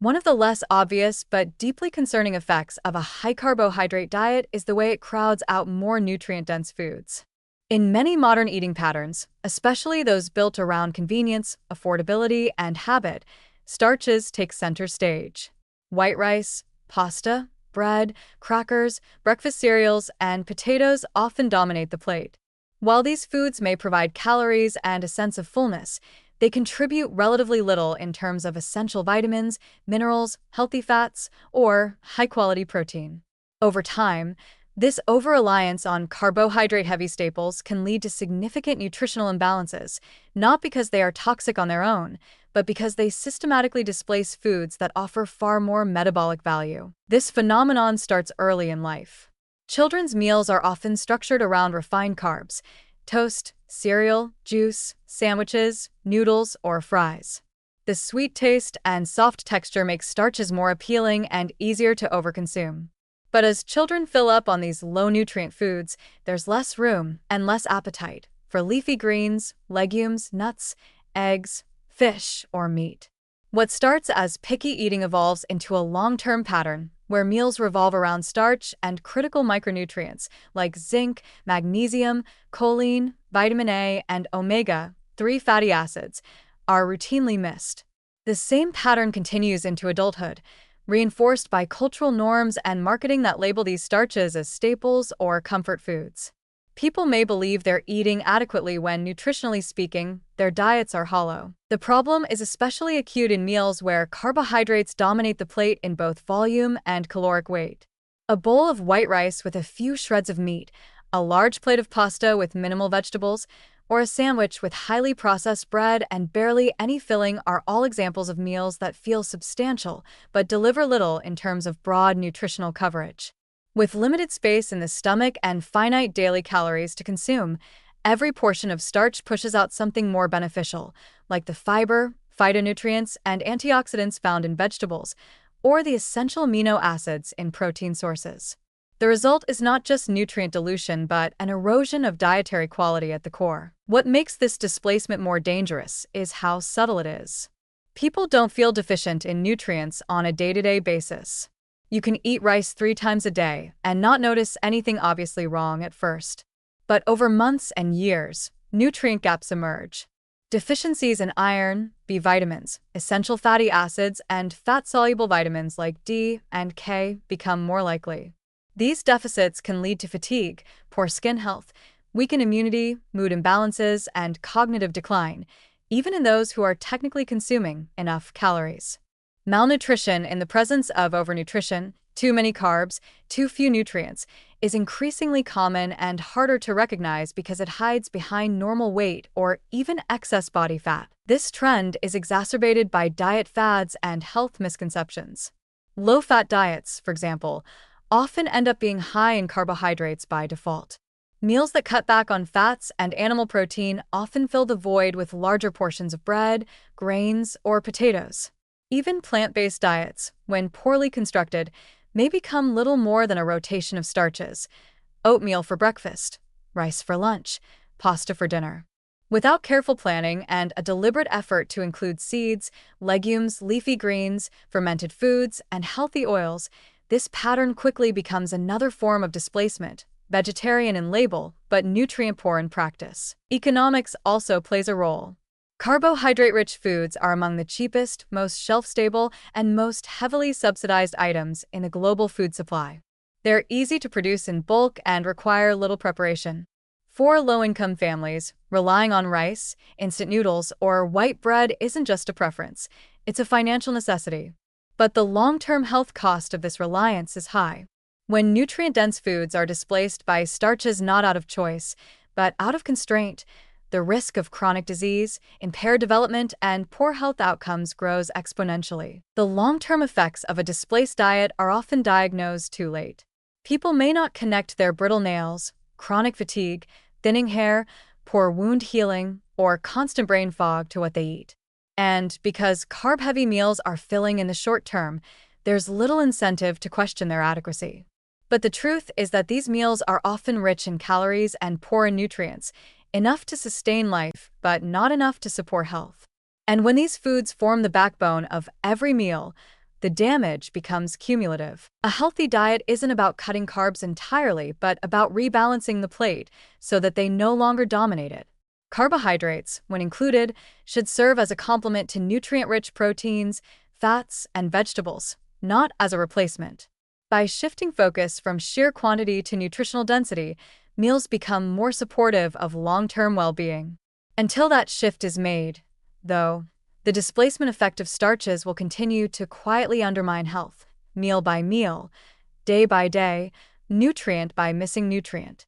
One of the less obvious but deeply concerning effects of a high-carbohydrate diet is the way it crowds out more nutrient-dense foods. In many modern eating patterns, especially those built around convenience, affordability, and habit, starches take center stage. White rice, pasta, bread, crackers, breakfast cereals, and potatoes often dominate the plate. While these foods may provide calories and a sense of fullness, they contribute relatively little in terms of essential vitamins, minerals, healthy fats, or high-quality protein. Over time, this over-reliance on carbohydrate-heavy staples can lead to significant nutritional imbalances, not because they are toxic on their own, but because they systematically displace foods that offer far more metabolic value. This phenomenon starts early in life. Children's meals are often structured around refined carbs: toast, cereal, juice, sandwiches, noodles, or fries. The sweet taste and soft texture make starches more appealing and easier to overconsume. But as children fill up on these low-nutrient foods, there's less room and less appetite for leafy greens, legumes, nuts, eggs, fish, or meat. What starts as picky eating evolves into a long-term pattern where meals revolve around starch and critical micronutrients like zinc, magnesium, choline, vitamin A, and omega-3 fatty acids are routinely missed. The same pattern continues into adulthood, reinforced by cultural norms and marketing that label these starches as staples or comfort foods. People may believe they're eating adequately when, nutritionally speaking, their diets are hollow. The problem is especially acute in meals where carbohydrates dominate the plate in both volume and caloric weight. A bowl of white rice with a few shreds of meat, a large plate of pasta with minimal vegetables, or a sandwich with highly processed bread and barely any filling are all examples of meals that feel substantial but deliver little in terms of broad nutritional coverage. With limited space in the stomach and finite daily calories to consume, every portion of starch pushes out something more beneficial, like the fiber, phytonutrients, and antioxidants found in vegetables, or the essential amino acids in protein sources. The result is not just nutrient dilution, but an erosion of dietary quality at the core. What makes this displacement more dangerous is how subtle it is. People don't feel deficient in nutrients on a day-to-day basis. You can eat rice 3 times a day and not notice anything obviously wrong at first. But over months and years, nutrient gaps emerge. Deficiencies in iron, B vitamins, essential fatty acids, and fat-soluble vitamins like D and K become more likely. These deficits can lead to fatigue, poor skin health, weakened immunity, mood imbalances, and cognitive decline, even in those who are technically consuming enough calories. Malnutrition in the presence of overnutrition, too many carbs, too few nutrients, is increasingly common and harder to recognize because it hides behind normal weight or even excess body fat. This trend is exacerbated by diet fads and health misconceptions. Low-fat diets, for example, often end up being high in carbohydrates by default. Meals that cut back on fats and animal protein often fill the void with larger portions of bread, grains, or potatoes. Even plant-based diets, when poorly constructed, may become little more than a rotation of starches: oatmeal for breakfast, rice for lunch, pasta for dinner. Without careful planning and a deliberate effort to include seeds, legumes, leafy greens, fermented foods, and healthy oils, this pattern quickly becomes another form of displacement, vegetarian in label, but nutrient-poor in practice. Economics also plays a role. Carbohydrate-rich foods are among the cheapest, most shelf-stable, and most heavily subsidized items in a global food supply. They're easy to produce in bulk and require little preparation. For low-income families, relying on rice, instant noodles, or white bread isn't just a preference, it's a financial necessity. But the long-term health cost of this reliance is high. When nutrient-dense foods are displaced by starches not out of choice, but out of constraint, the risk of chronic disease, impaired development, and poor health outcomes grows exponentially. The long-term effects of a displaced diet are often diagnosed too late. People may not connect their brittle nails, chronic fatigue, thinning hair, poor wound healing, or constant brain fog to what they eat. And because carb-heavy meals are filling in the short term, there's little incentive to question their adequacy. But the truth is that these meals are often rich in calories and poor in nutrients, enough to sustain life, but not enough to support health. And when these foods form the backbone of every meal, the damage becomes cumulative. A healthy diet isn't about cutting carbs entirely, but about rebalancing the plate so that they no longer dominate it. Carbohydrates, when included, should serve as a complement to nutrient-rich proteins, fats, and vegetables, not as a replacement. By shifting focus from sheer quantity to nutritional density, meals become more supportive of long-term well-being. Until that shift is made, though, the displacement effect of starches will continue to quietly undermine health, meal by meal, day by day, nutrient by missing nutrient.